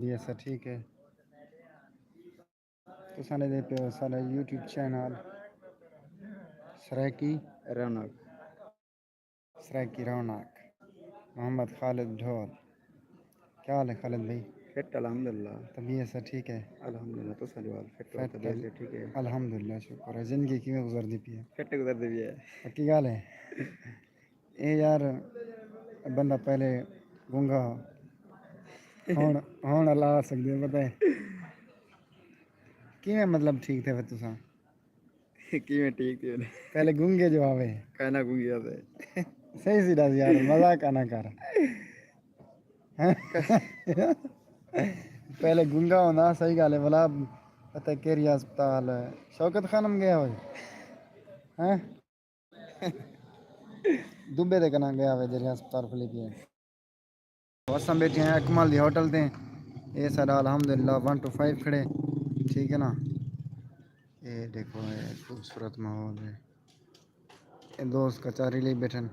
ये सब ठीक है। तो साने दे पे सारा यूट्यूब चैनल सराकी रौनक। सराकी रौनक मोहम्मद खालिद ढोल। क्या हाल है खालिद भाई? फिट अल्हम्दुलिल्लाह। तबीयत सब ठीक है? अल्हम्दुलिल्लाह तो सजवाल फिट हो फिट तबीयत से ठीक है। अल्हम्दुलिल्लाह शुक्र है। ज़िंदगी किवें गुजरदी पई है? फिट गुजर दी भी है। पक्की गल है। ये यार बंदा पहले गूंगा हुण अल्लाह सकदे पता है किवें मतलब ठीक थे फिर तुसां? किवें ठीक थी उन्हें पहले गूंगे जो आवे कहना गुंगिया से सही सी दस यार मजाक ना कर हैं? पहले गूंगा होना सही गल है भला पता केरी अस्पताल है शौकत खानम गया हो हैं दुबे दे कना गया हुआ जेरी अस्पताल खुली पई है बस हम बैठे हैं अकमल दी होटल ते ये सारा अल्हम्दुलिल्लाह 1 to 5 खड़े ठीक है ना ये देखो ये खूबसूरत माहौल है ये दोस्त कचारी ले बैठन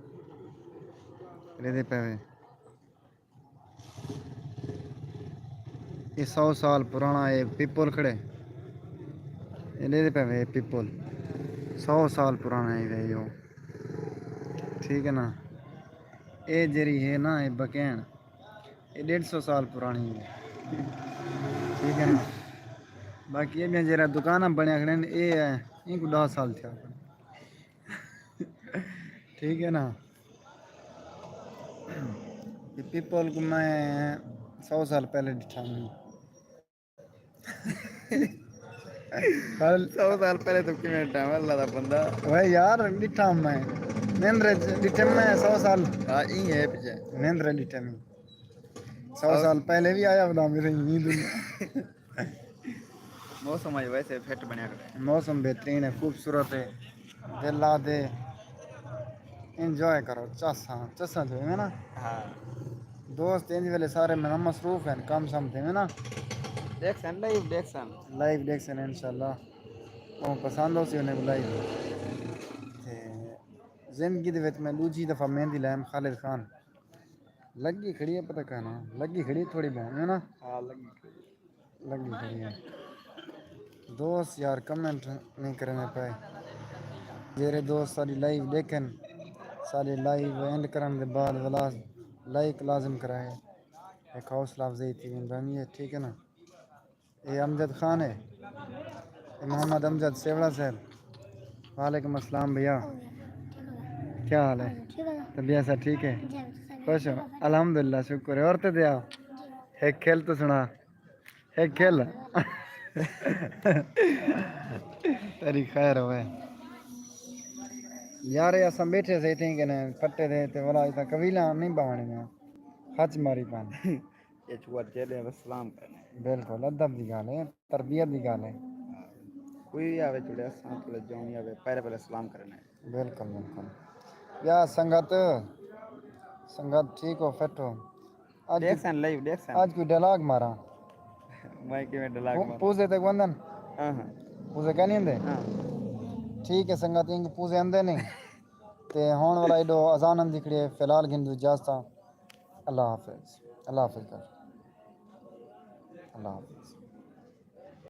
रेदे पे हुए ये 100 साल पुराना ये पीपल खड़े ये रेदे पे हुए पीपल 100 साल पुराना है यो ठीक है ना ये जेरी है ना ये बकैन ये 150 साल पुरानी है ठीक है ना बाकी ये भी जरा दुकान बनया खड़े ये है इनको 10 साल थे ठीक है ना ये पीपल को मैं 100 साल पहले दिखा हूँ कल 100 साल पहले तो किवें टाइम अल्लाह दा बंदा। वही यार दिखा हूँ मैं नेंद्र दिखे मैं 100 साल हाँ ई है पीछे। नेंद्र दिखे मैं सौ सौ साल पहले भी आया बता मेरे यही दुनिया मौसम आज वैसे फिट बनया करे। मौसम बेहतरीन है खूबसूरत है दिल ला दे इंजॉय करो चसा चसा जो है ना हाँ दोस्त इंज वेले सारे में मसरूफ हैं काम समझते हैं ना देख सन लाइव देख सन। लाइव देख सन इंशाल्लाह ਉਹ ਪਸੰਦ ਹੋ ਸੀ ਉਹਨੇ ਬੁਲਾਈ ਤੇ ਜ਼ਿੰਦਗੀ ਦੇ ਵਿੱਚ ਮੈਂ ਦੂਜੀ ਦਫਾ ਮਹਿੰਦੀ ਲਾਇਆ ਖਾਲਿਦ ਖਾਨ ਲੱਗੀ ਖੜੀ ਹੈ ਪਤਾ कहना लगी खड़ी है थोड़ी बहन है ना हाँ लगी। लगी खड़ी है दोस्त यार कमेंट नहीं करने पाए मेरे दोस्त सारी लाइव देखें सारे लाइव एंड करने के बाद वाला लाइक लाजम कराए एक हौसला अफजाई थी बनी है ठीक है ना ये अमजद खान है ये मोहम्मद अमजद सेवड़ा साहब वालेकुम अस्सलाम भैया क्या हाल है तबीयत सब ठीक है खुश हो अल्हम्दुलिल्लाह शुक्र है और तो दिया एक खेल तो सुना एक खेल तेरी खैर होवे यार ये असम बैठे से ठीक है ना फट्टे थे ते वाला इतना कबीला नहीं बावणी में हच मारी पान ये छुआ चेले बस सलाम करने। बिल्कुल अदब की गल है तरबियत की गल है कोई भी आवे जुड़े साथ ले जो भी आवे पहले पहले सलाम करने। बिल्कुल बिल्कुल या संगत संगत ठीक हो फिट हो आज देख कोई सन लाइव देख सन। आज कोई डायलॉग मारा मैं किवें डलाग मार। पूजे तक बंधन हाँ हाँ पूजे क्या नहीं आंदे हाँ ठीक है संगत इनके पूजे आंदे नहीं ते होने वाला एडो अजान आंदी खड़ी है फिलहाल गिंदू इजाजत अल्लाह हाफिज कर अल्लाह हाफिज